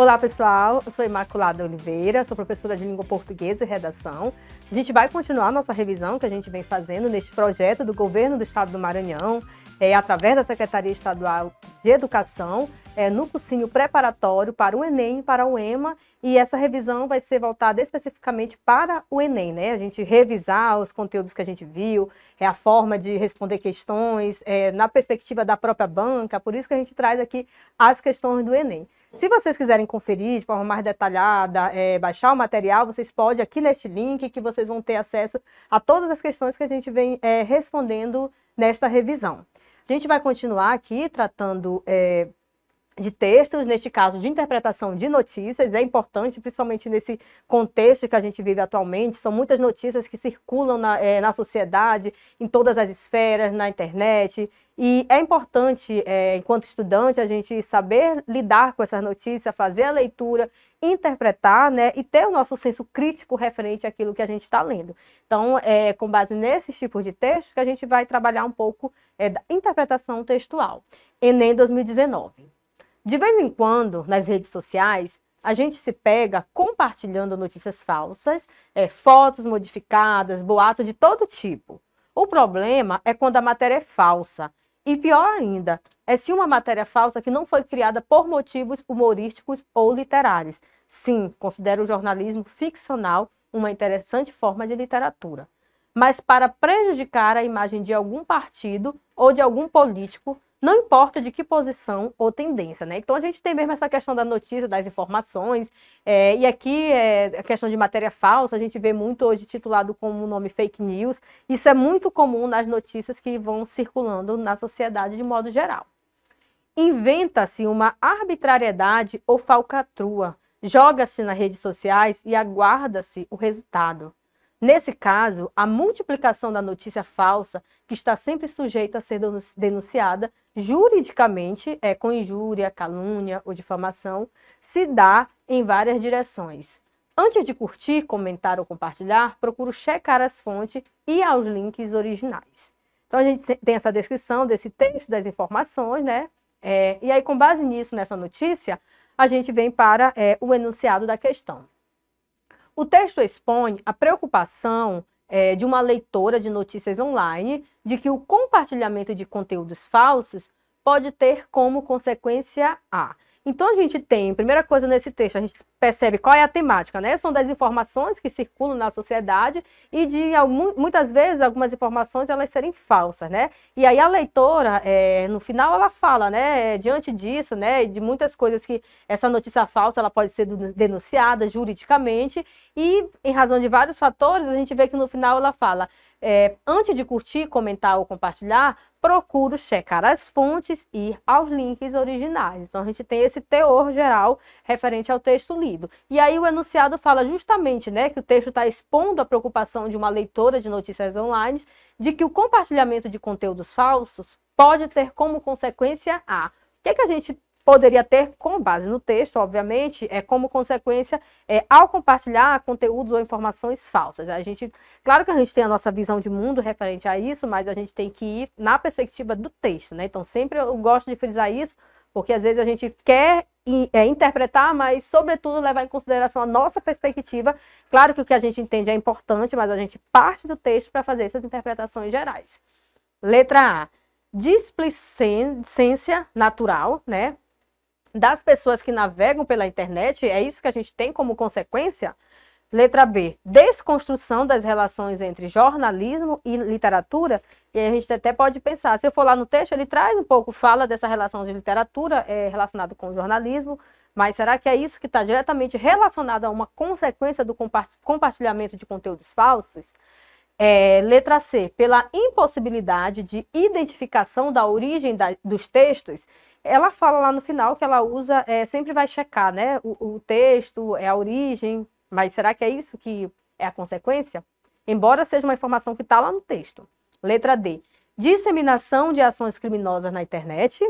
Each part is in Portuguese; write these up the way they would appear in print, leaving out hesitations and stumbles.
Olá, pessoal. Eu sou Imaculada Oliveira, sou professora de Língua Portuguesa e Redação. A gente vai continuar a nossa revisão que a gente vem fazendo neste projeto do Governo do Estado do Maranhão, através da Secretaria Estadual de Educação, no cursinho preparatório para o Enem e para o EMA, e essa revisão vai ser voltada especificamente para o Enem, né? A gente revisar os conteúdos que a gente viu, a forma de responder questões, na perspectiva da própria banca, por isso que a gente traz aqui as questões do Enem. Se vocês quiserem conferir de forma mais detalhada, baixar o material, vocês podem aqui neste link que vocês vão ter acesso a todas as questões que a gente vem respondendo nesta revisão. A gente vai continuar aqui tratando de textos, neste caso de interpretação de notícias. É importante, principalmente nesse contexto que a gente vive atualmente, são muitas notícias que circulam na sociedade, em todas as esferas, na internet, e é importante, enquanto estudante, a gente saber lidar com essas notícias, fazer a leitura, interpretar, né, e ter o nosso senso crítico referente àquilo que a gente está lendo. Então, com base nesses tipos de textos que a gente vai trabalhar um pouco da interpretação textual. Enem 2019. De vez em quando, nas redes sociais, a gente se pega compartilhando notícias falsas, fotos modificadas, boatos de todo tipo. O problema é quando a matéria é falsa. E pior ainda, é se uma matéria falsa que não foi criada por motivos humorísticos ou literários. Sim, considero o jornalismo ficcional uma interessante forma de literatura. Mas para prejudicar a imagem de algum partido ou de algum político, não importa de que posição ou tendência, né? Então a gente tem mesmo essa questão da notícia, das informações, e aqui a questão de matéria falsa, a gente vê muito hoje titulado como o nome fake news. Isso é muito comum nas notícias que vão circulando na sociedade de modo geral. Inventa-se uma arbitrariedade ou falcatrua, joga-se nas redes sociais e aguarda-se o resultado. Nesse caso, a multiplicação da notícia falsa, que está sempre sujeita a ser denunciada juridicamente, com injúria, calúnia ou difamação, se dá em várias direções. Antes de curtir, comentar ou compartilhar, procuro checar as fontes e aos links originais. Então, a gente tem essa descrição desse texto, das informações, né? E aí, com base nisso, nessa notícia, a gente vem para o enunciado da questão. O texto expõe a preocupação de uma leitora de notícias online de que o compartilhamento de conteúdos falsos pode ter como consequência a... Então, a gente tem, primeira coisa nesse texto, a gente percebe qual é a temática, né? São das informações que circulam na sociedade e muitas vezes, algumas informações, elas serem falsas, né? E aí a leitora, no final, ela fala, né? Diante disso, né? De muitas coisas que essa notícia falsa, ela pode ser denunciada juridicamente e, em razão de vários fatores, a gente vê que no final ela fala... antes de curtir, comentar ou compartilhar, procuro checar as fontes e ir aos links originais. Então, a gente tem esse teor geral referente ao texto lido. E aí o enunciado fala justamente, né, que o texto está expondo a preocupação de uma leitora de notícias online de que o compartilhamento de conteúdos falsos pode ter como consequência a... O que a gente poderia ter com base no texto, obviamente, como consequência ao compartilhar conteúdos ou informações falsas. Claro que a gente tem a nossa visão de mundo referente a isso, mas a gente tem que ir na perspectiva do texto, né? Então, sempre eu gosto de frisar isso, porque às vezes a gente quer interpretar, mas, sobretudo, levar em consideração a nossa perspectiva. Claro que o que a gente entende é importante, mas a gente parte do texto para fazer essas interpretações gerais. Letra A. Displicência natural, né? Das pessoas que navegam pela internet, é isso que a gente tem como consequência? Letra B, desconstrução das relações entre jornalismo e literatura, e aí a gente até pode pensar, se eu for lá no texto, ele traz um pouco, fala dessa relação de literatura relacionada com o jornalismo, mas será que é isso que está diretamente relacionado a uma consequência do compartilhamento de conteúdos falsos? Letra C, pela impossibilidade de identificação da origem dos textos. Ela fala lá no final que ela usa, sempre vai checar, né, o texto, a origem, mas será que é isso que é a consequência? Embora seja uma informação que está lá no texto. Letra D, disseminação de ações criminosas na internet.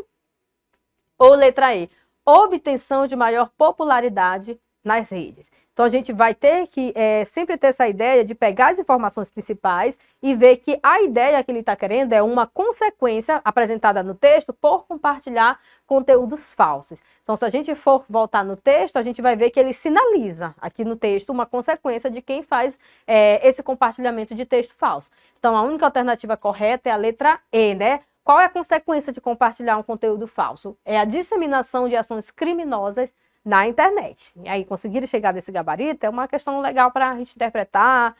Ou letra E, obtenção de maior popularidade nas redes. Então, a gente vai ter que sempre ter essa ideia de pegar as informações principais e ver que a ideia que ele está querendo é uma consequência apresentada no texto por compartilhar conteúdos falsos. Então, se a gente for voltar no texto, a gente vai ver que ele sinaliza aqui no texto uma consequência de quem faz esse compartilhamento de texto falso. Então, a única alternativa correta é a letra E, né? Qual é a consequência de compartilhar um conteúdo falso? É a disseminação de ações criminosas na internet. E aí, conseguir chegar nesse gabarito é uma questão legal para a gente interpretar,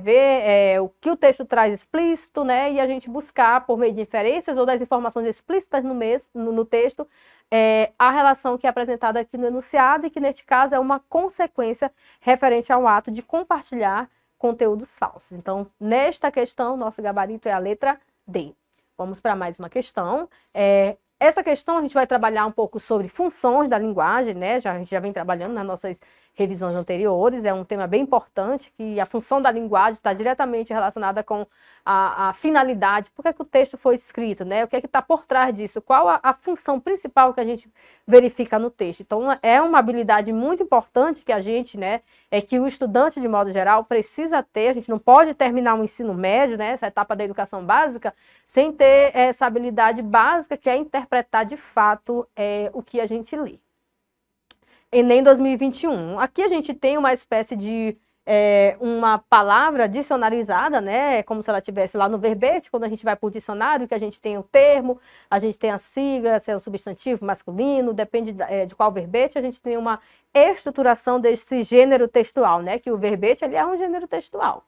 ver o que o texto traz explícito, né? E a gente buscar, por meio de inferências ou das informações explícitas no texto, a relação que é apresentada aqui no enunciado e que, neste caso, é uma consequência referente ao ato de compartilhar conteúdos falsos. Então, nesta questão, nosso gabarito é a letra D. Vamos para mais uma questão. Essa questão a gente vai trabalhar um pouco sobre funções da linguagem, né? A gente já vem trabalhando nas nossas revisões anteriores, é um tema bem importante, que a função da linguagem está diretamente relacionada com a finalidade, por que é que o texto foi escrito, né? O que é que está por trás disso, qual a função principal que a gente verifica no texto. Então, é uma habilidade muito importante que a gente, né, que o estudante, de modo geral, precisa ter. A gente não pode terminar um ensino médio, né, essa etapa da educação básica, sem ter essa habilidade básica, que é interpretar de fato o que a gente lê. Enem 2021. Aqui a gente tem uma espécie de uma palavra dicionarizada, né? Como se ela estivesse lá no verbete, quando a gente vai para o dicionário, que a gente tem o termo, a gente tem a sigla, se é o substantivo masculino, depende de qual verbete, a gente tem uma estruturação desse gênero textual, né? Que o verbete ele é um gênero textual.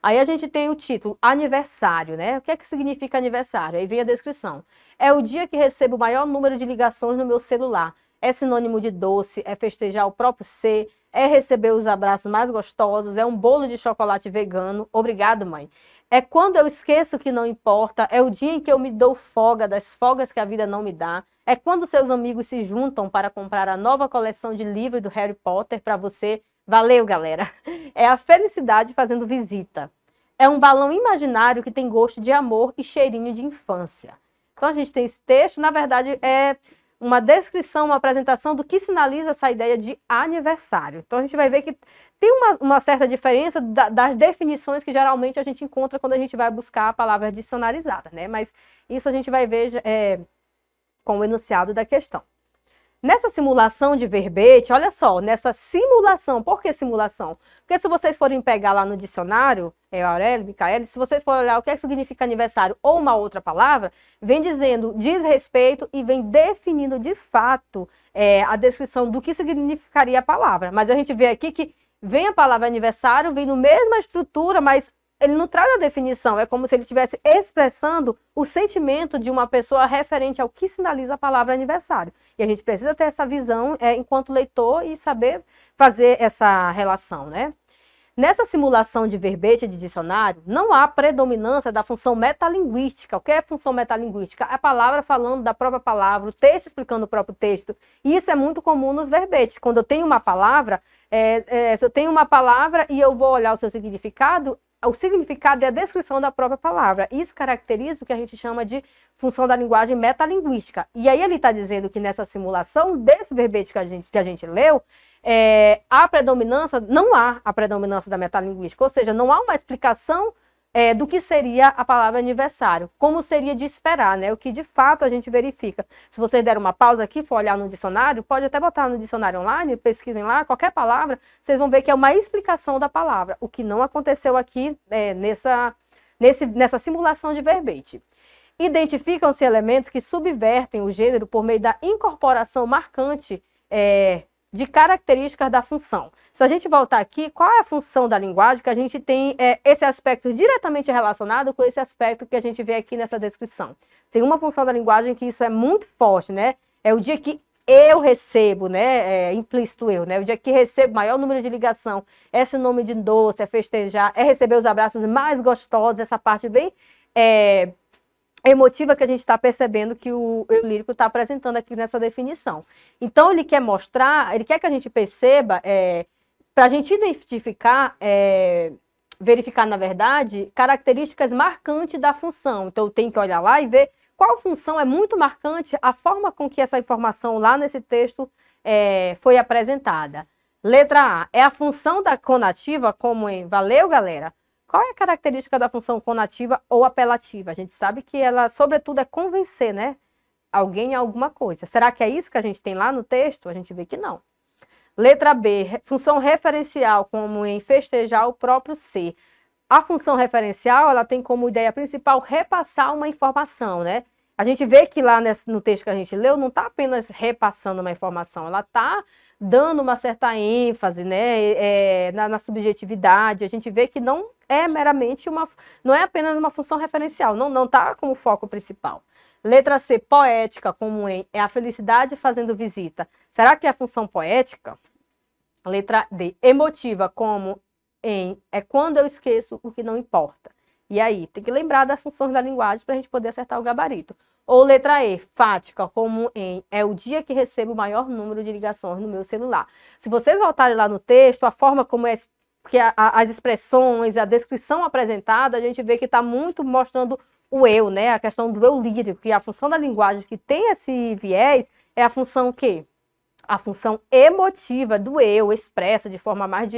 Aí a gente tem o título, aniversário, né? O que é que significa aniversário? Aí vem a descrição. É o dia que recebo o maior número de ligações no meu celular. É sinônimo de doce, é festejar o próprio ser, é receber os abraços mais gostosos, é um bolo de chocolate vegano. Obrigado, mãe. É quando eu esqueço que não importa, é o dia em que eu me dou folga das folgas que a vida não me dá. É quando seus amigos se juntam para comprar a nova coleção de livros do Harry Potter para você. Valeu, galera. É a felicidade fazendo visita. É um balão imaginário que tem gosto de amor e cheirinho de infância. Então a gente tem esse texto, na verdade é uma descrição, uma apresentação do que sinaliza essa ideia de aniversário. Então a gente vai ver que tem uma certa diferença das definições que geralmente a gente encontra quando a gente vai buscar a palavra dicionarizada, né? Mas isso a gente vai ver com o enunciado da questão. Nessa simulação de verbete, olha só, nessa simulação, por que simulação? Porque se vocês forem pegar lá no dicionário, Aurélio, Micaele, se vocês forem olhar o que é que significa aniversário ou uma outra palavra, vem dizendo diz respeito e vem definindo de fato a descrição do que significaria a palavra. Mas a gente vê aqui que vem a palavra aniversário, vem na mesma estrutura, mas ele não traz a definição, é como se ele estivesse expressando o sentimento de uma pessoa referente ao que sinaliza a palavra aniversário. E a gente precisa ter essa visão enquanto leitor e saber fazer essa relação, né? Nessa simulação de verbete de dicionário, não há predominância da função metalinguística. O que é função metalinguística? A palavra falando da própria palavra, o texto explicando o próprio texto. E isso é muito comum nos verbetes. Quando eu tenho uma palavra, se eu tenho uma palavra e eu vou olhar o seu significado, o significado é a descrição da própria palavra. Isso caracteriza o que a gente chama de função da linguagem metalinguística. E aí ele está dizendo que nessa simulação desse verbete que a gente leu, não há a predominância da metalinguística, ou seja, não há uma explicação do que seria a palavra aniversário, como seria de esperar, né? O que de fato a gente verifica. Se vocês deram uma pausa aqui, for olhar no dicionário, pode até botar no dicionário online, pesquisem lá, qualquer palavra, vocês vão ver que é uma explicação da palavra, o que não aconteceu aqui nessa simulação de verbete. Identificam-se elementos que subvertem o gênero por meio da incorporação marcante de características da função. Se a gente voltar aqui, qual é a função da linguagem? Que a gente tem esse aspecto diretamente relacionado com esse aspecto que a gente vê aqui nessa descrição. Tem uma função da linguagem que isso é muito forte, né? É o dia que eu recebo, né? Implícito eu, né? O dia que recebo maior número de ligação, esse nome de doce, é festejar, é receber os abraços mais gostosos, essa parte bem emotiva que a gente está percebendo que o eu lírico está apresentando aqui nessa definição. Então, ele quer mostrar, ele quer que a gente perceba, para a gente identificar, verificar, na verdade, características marcantes da função. Então, eu tenho que olhar lá e ver qual função é muito marcante, a forma com que essa informação lá nesse texto foi apresentada. Letra A, é a função da conativa, como em valeu, galera? Qual é a característica da função conativa ou apelativa? A gente sabe que ela, sobretudo, é convencer, né? alguém a alguma coisa. Será que é isso que a gente tem lá no texto? A gente vê que não. Letra B, função referencial, como em festejar o próprio ser. A função referencial, ela tem como ideia principal repassar uma informação, né? A gente vê que lá no texto que a gente leu, não está apenas repassando uma informação, ela está dando uma certa ênfase, né, na subjetividade. A gente vê que não é meramente não é apenas uma função referencial, não está como foco principal. Letra C, poética, como em é a felicidade fazendo visita. Será que é a função poética? Letra D, emotiva, como em é quando eu esqueço o que não importa. E aí, tem que lembrar das funções da linguagem para a gente poder acertar o gabarito. Ou letra E, fática, como em é o dia que recebo o maior número de ligações no meu celular. Se vocês voltarem lá no texto, a forma como que as expressões, a descrição apresentada, a gente vê que está muito mostrando o eu, né? A questão do eu lírico, que a função da linguagem que tem esse viés é a função o quê? A função emotiva do eu, expressa de forma mais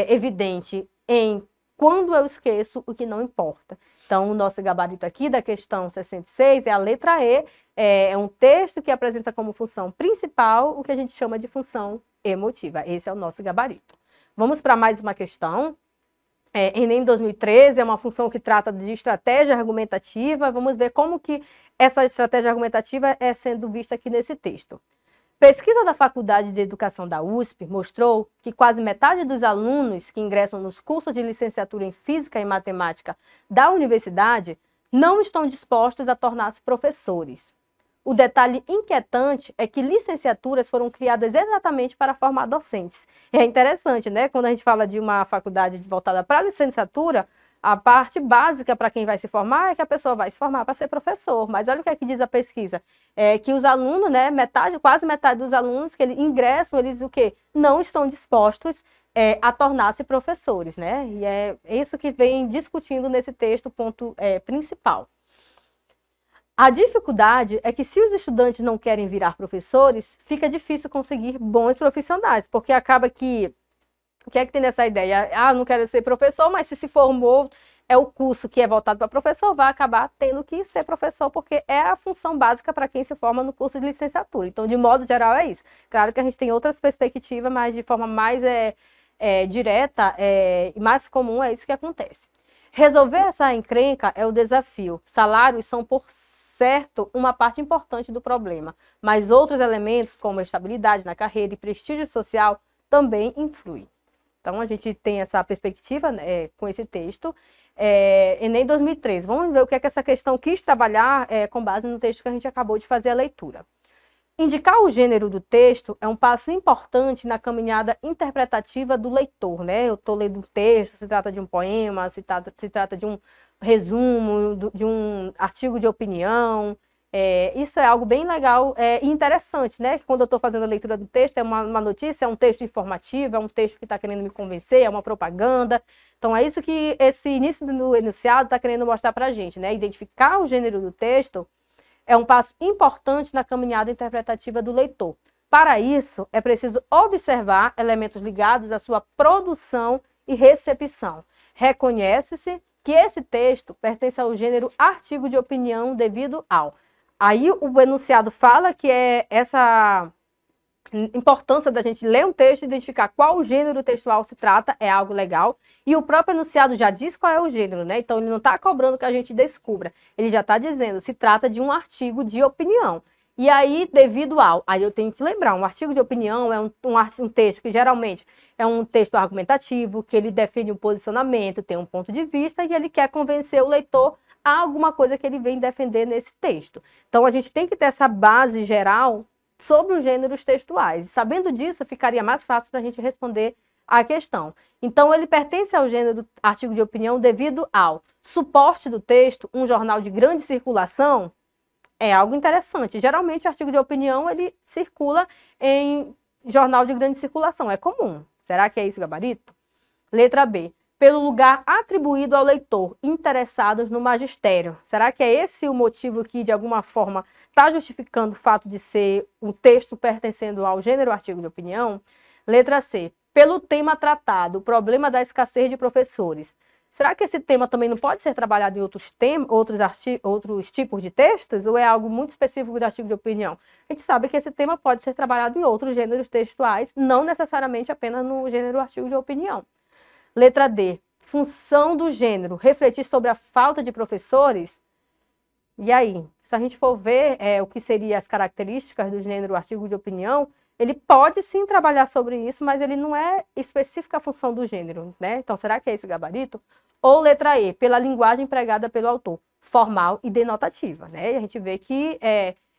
evidente em quando eu esqueço o que não importa. Então, o nosso gabarito aqui da questão 66 é a letra E, é um texto que apresenta como função principal o que a gente chama de função emotiva. Esse é o nosso gabarito. Vamos para mais uma questão. Enem 2013 é uma função que trata de estratégia argumentativa. Vamos ver como que essa estratégia argumentativa é sendo vista aqui nesse texto. Pesquisa da Faculdade de Educação da USP mostrou que quase metade dos alunos que ingressam nos cursos de licenciatura em Física e Matemática da universidade não estão dispostos a tornar-se professores. O detalhe inquietante é que licenciaturas foram criadas exatamente para formar docentes. É interessante, né? Quando a gente fala de uma faculdade voltada para a licenciatura, a parte básica para quem vai se formar é que a pessoa vai se formar para ser professor. Mas olha o que é que diz a pesquisa. É que os alunos, né, quase metade dos alunos que ingressam, eles o quê? Não estão dispostos a tornar-se professores, né? E é isso que vem discutindo nesse texto, ponto principal. A dificuldade é que se os estudantes não querem virar professores, fica difícil conseguir bons profissionais, porque acaba que o que é que tem nessa ideia? Não quero ser professor, mas se formou, é o curso que é voltado para professor, vai acabar tendo que ser professor, porque é a função básica para quem se forma no curso de licenciatura. Então, de modo geral, é isso. Claro que a gente tem outras perspectivas, mas de forma mais direta e mais comum, é isso que acontece. Resolver essa encrenca é o desafio. Salários são, por certo, uma parte importante do problema, mas outros elementos, como a estabilidade na carreira e prestígio social, também influem. Então, a gente tem essa perspectiva com esse texto. Enem 2013. Vamos ver o que é que essa questão quis trabalhar com base no texto que a gente acabou de fazer a leitura. Indicar o gênero do texto é um passo importante na caminhada interpretativa do leitor, né? Eu estou lendo um texto, se trata de um poema, se trata de um resumo, de um artigo de opinião. Isso é algo bem legal e interessante, né? Quando eu estou fazendo a leitura do texto, é uma notícia, é um texto informativo, é um texto que está querendo me convencer, é uma propaganda. Então, é isso que esse início do enunciado está querendo mostrar para a gente, né? Identificar o gênero do texto é um passo importante na caminhada interpretativa do leitor. Para isso, é preciso observar elementos ligados à sua produção e recepção. Reconhece-se que esse texto pertence ao gênero artigo de opinião devido ao. Aí o enunciado fala que é essa importância da gente ler um texto e identificar qual gênero textual se trata, é algo legal. E o próprio enunciado já diz qual é o gênero, né? Então ele não está cobrando que a gente descubra. Ele já está dizendo, se trata de um artigo de opinião. E aí, devido ao, aí eu tenho que lembrar, um artigo de opinião é um texto que geralmente é um texto argumentativo, que ele define um posicionamento, tem um ponto de vista e ele quer convencer o leitor a alguma coisa que ele vem defender nesse texto. Então a gente tem que ter essa base geral sobre os gêneros textuais. Sabendo disso, ficaria mais fácil para a gente responder à questão. Então, ele pertence ao gênero artigo de opinião devido ao suporte do texto, um jornal de grande circulação, é algo interessante. Geralmente, artigo de opinião, ele circula em jornal de grande circulação, é comum. Será que é isso o gabarito? Letra B. Pelo lugar atribuído ao leitor, interessados no magistério. Será que é esse o motivo que, de alguma forma, está justificando o fato de ser um texto pertencendo ao gênero artigo de opinião? Letra C. Pelo tema tratado, o problema da escassez de professores. será que esse tema também não pode ser trabalhado em outros tipos de textos, ou é algo muito específico do artigo de opinião? A gente sabe que esse tema pode ser trabalhado em outros gêneros textuais, não necessariamente apenas no gênero artigo de opinião. Letra D, função do gênero, refletir sobre a falta de professores. E aí, se a gente for ver o que seriam as características do gênero artigo de opinião, ele pode sim trabalhar sobre isso, mas ele não é específica a função do gênero, né? Então, será que é esse gabarito? Ou letra E, pela linguagem empregada pelo autor, formal e denotativa, né? E a gente vê que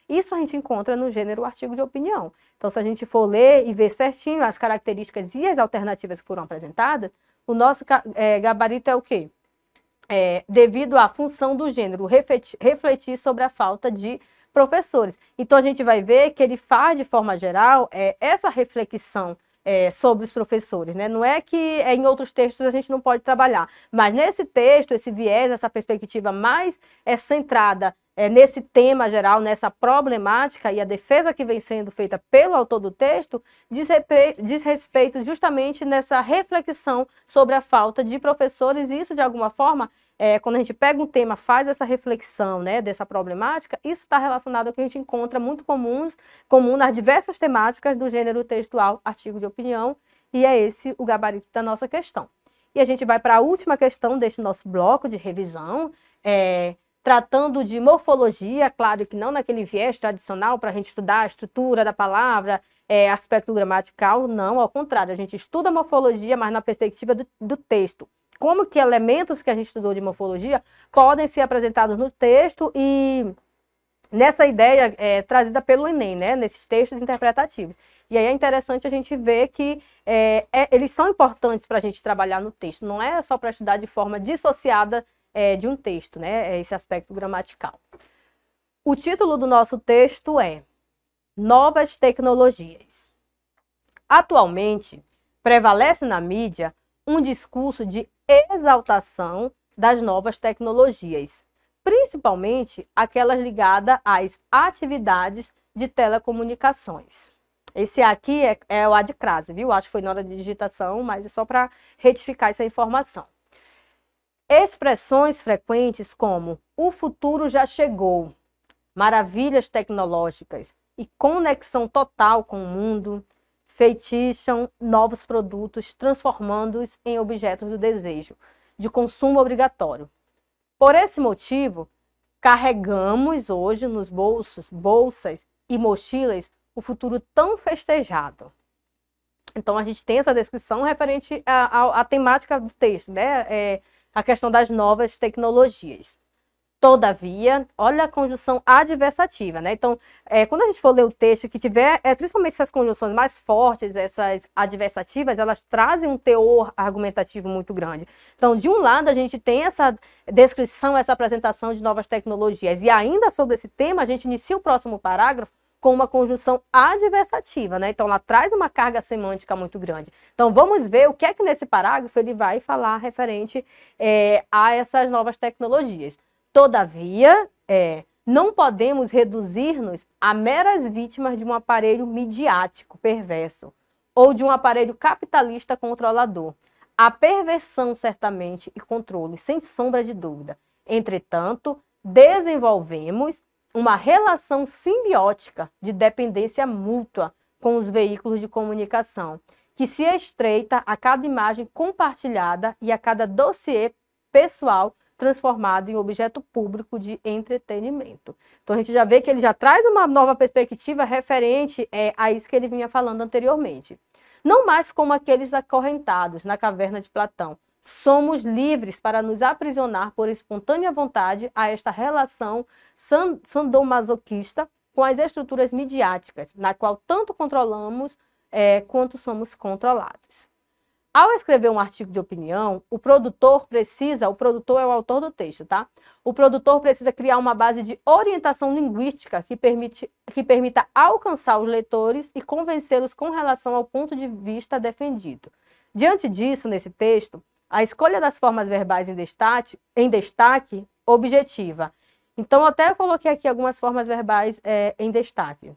isso a gente encontra no gênero artigo de opinião. Então, se a gente for ler e ver certinho as características e as alternativas que foram apresentadas, o nosso gabarito é o quê? Devido à função do gênero, refletir sobre a falta de professores. Então, a gente vai ver que ele faz, de forma geral, essa reflexão sobre os professores, né? Não é que em outros textos a gente não pode trabalhar, mas nesse texto, esse viés, essa perspectiva mais centrada nesse tema geral, nessa problemática, e a defesa que vem sendo feita pelo autor do texto, diz respeito justamente nessa reflexão sobre a falta de professores, e isso, de alguma forma, quando a gente pega um tema, faz essa reflexão, né, dessa problemática, isso está relacionado ao que a gente encontra muito comum nas diversas temáticas do gênero textual, artigo de opinião, e é esse o gabarito da nossa questão. E a gente vai para a última questão deste nosso bloco de revisão, tratando de morfologia, claro que não naquele viés tradicional para a gente estudar a estrutura da palavra, aspecto gramatical, não, ao contrário, a gente estuda a morfologia, mas na perspectiva do texto. Como que elementos que a gente estudou de morfologia podem ser apresentados no texto e nessa ideia trazida pelo Enem, né, nesses textos interpretativos. E aí é interessante a gente ver que eles são importantes para a gente trabalhar no texto, não é só para estudar de forma dissociada de um texto, né, esse aspecto gramatical. O título do nosso texto é Novas Tecnologias. Atualmente, prevalece na mídia um discurso de exaltação das novas tecnologias, principalmente aquelas ligadas às atividades de telecomunicações. Esse aqui é o ad crase, viu? Acho que foi na hora de digitação, mas é só para retificar essa informação. Expressões frequentes como o futuro já chegou, maravilhas tecnológicas e conexão total com o mundo feitiçam novos produtos, transformando-os em objetos do desejo, de consumo obrigatório. Por esse motivo, carregamos hoje nos bolsos, bolsas e mochilas o futuro tão festejado. Então, a gente tem essa descrição referente à temática do texto, né? A questão das novas tecnologias. Todavia, olha a conjunção adversativa, né? Então, quando a gente for ler o texto que tiver, principalmente essas conjunções mais fortes, essas adversativas, elas trazem um teor argumentativo muito grande. Então, de um lado, a gente tem essa descrição, essa apresentação de novas tecnologias. E ainda sobre esse tema, a gente inicia o próximo parágrafo com uma conjunção adversativa, né? Então, ela traz uma carga semântica muito grande. Então, vamos ver o que é que nesse parágrafo ele vai falar referente a essas novas tecnologias. Todavia, não podemos reduzir-nos a meras vítimas de um aparelho midiático perverso ou de um aparelho capitalista controlador. Há perversão, certamente, e controle, sem sombra de dúvida. Entretanto, desenvolvemos uma relação simbiótica de dependência mútua com os veículos de comunicação, que se estreita a cada imagem compartilhada e a cada dossiê pessoal transformado em objeto público de entretenimento. Então, a gente já vê que ele já traz uma nova perspectiva referente a isso que ele vinha falando anteriormente. Não mais como aqueles acorrentados na caverna de Platão. Somos livres para nos aprisionar por espontânea vontade a esta relação sadomasoquista com as estruturas midiáticas, na qual tanto controlamos quanto somos controlados. Ao escrever um artigo de opinião, o produtor é o autor do texto, tá? O produtor precisa criar uma base de orientação linguística que permita alcançar os leitores e convencê-los com relação ao ponto de vista defendido. Diante disso, nesse texto, a escolha das formas verbais em destaque objetiva. Então, até eu coloquei aqui algumas formas verbais em destaque.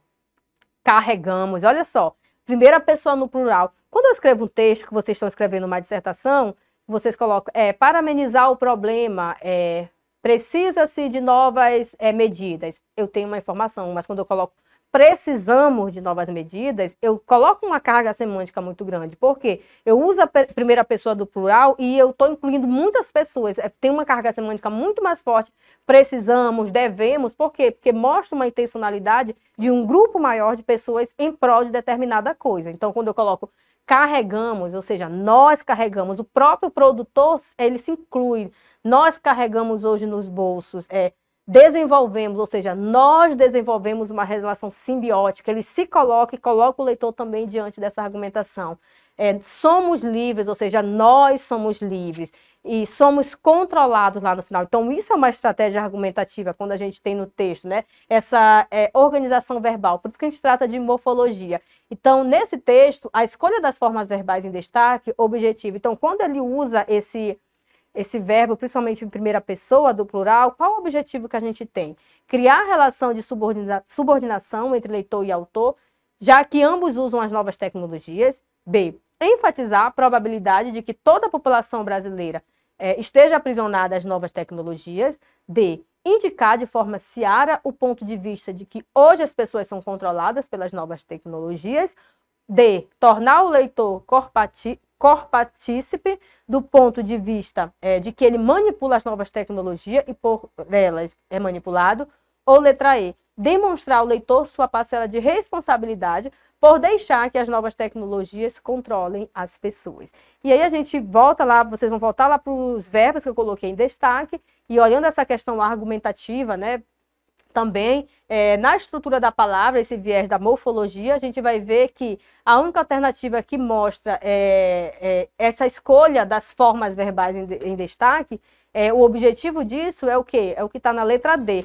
Carregamos, olha só. Primeira pessoa no plural. Quando eu escrevo um texto, que vocês estão escrevendo uma dissertação, vocês colocam, para amenizar o problema, precisa-se de novas medidas. Eu tenho uma informação, mas quando eu coloco precisamos de novas medidas, eu coloco uma carga semântica muito grande. Por quê? Eu uso a primeira pessoa do plural e eu estou incluindo muitas pessoas. Tem uma carga semântica muito mais forte. Precisamos, devemos. Por quê? Porque mostra uma intencionalidade de um grupo maior de pessoas em prol de determinada coisa. Então, quando eu coloco carregamos, ou seja, nós carregamos, o próprio produtor, ele se inclui. Nós carregamos hoje nos bolsos, desenvolvemos, ou seja, nós desenvolvemos uma relação simbiótica, ele se coloca e coloca o leitor também diante dessa argumentação. Somos livres, ou seja, nós somos livres e somos controlados lá no final. Então, isso é uma estratégia argumentativa quando a gente tem no texto, né? Essa organização verbal, por isso que a gente trata de morfologia. Então, nesse texto, a escolha das formas verbais em destaque, objetivo. Então, quando ele usa esse verbo, principalmente em primeira pessoa do plural, qual o objetivo que a gente tem? Criar relação de subordinação entre leitor e autor, já que ambos usam as novas tecnologias. B, enfatizar a probabilidade de que toda a população brasileira esteja aprisionada às novas tecnologias. D, indicar de forma seara o ponto de vista de que hoje as pessoas são controladas pelas novas tecnologias. D, tornar o leitor corpartícipe do ponto de vista de que ele manipula as novas tecnologias e por elas é manipulado. Ou letra E, demonstrar ao leitor sua parcela de responsabilidade por deixar que as novas tecnologias controlem as pessoas. E aí a gente volta lá, vocês vão voltar lá para os verbos que eu coloquei em destaque e olhando essa questão argumentativa, né? Também, na estrutura da palavra, esse viés da morfologia, a gente vai ver que a única alternativa que mostra essa escolha das formas verbais em destaque, o objetivo disso é o quê? É o que está na letra D.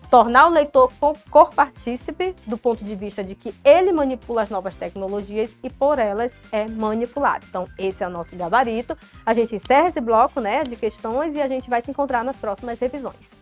Tornar o leitor corpartícipe do ponto de vista de que ele manipula as novas tecnologias e por elas é manipulado. Então, esse é o nosso gabarito. A gente encerra esse bloco, né, de questões e a gente vai se encontrar nas próximas revisões.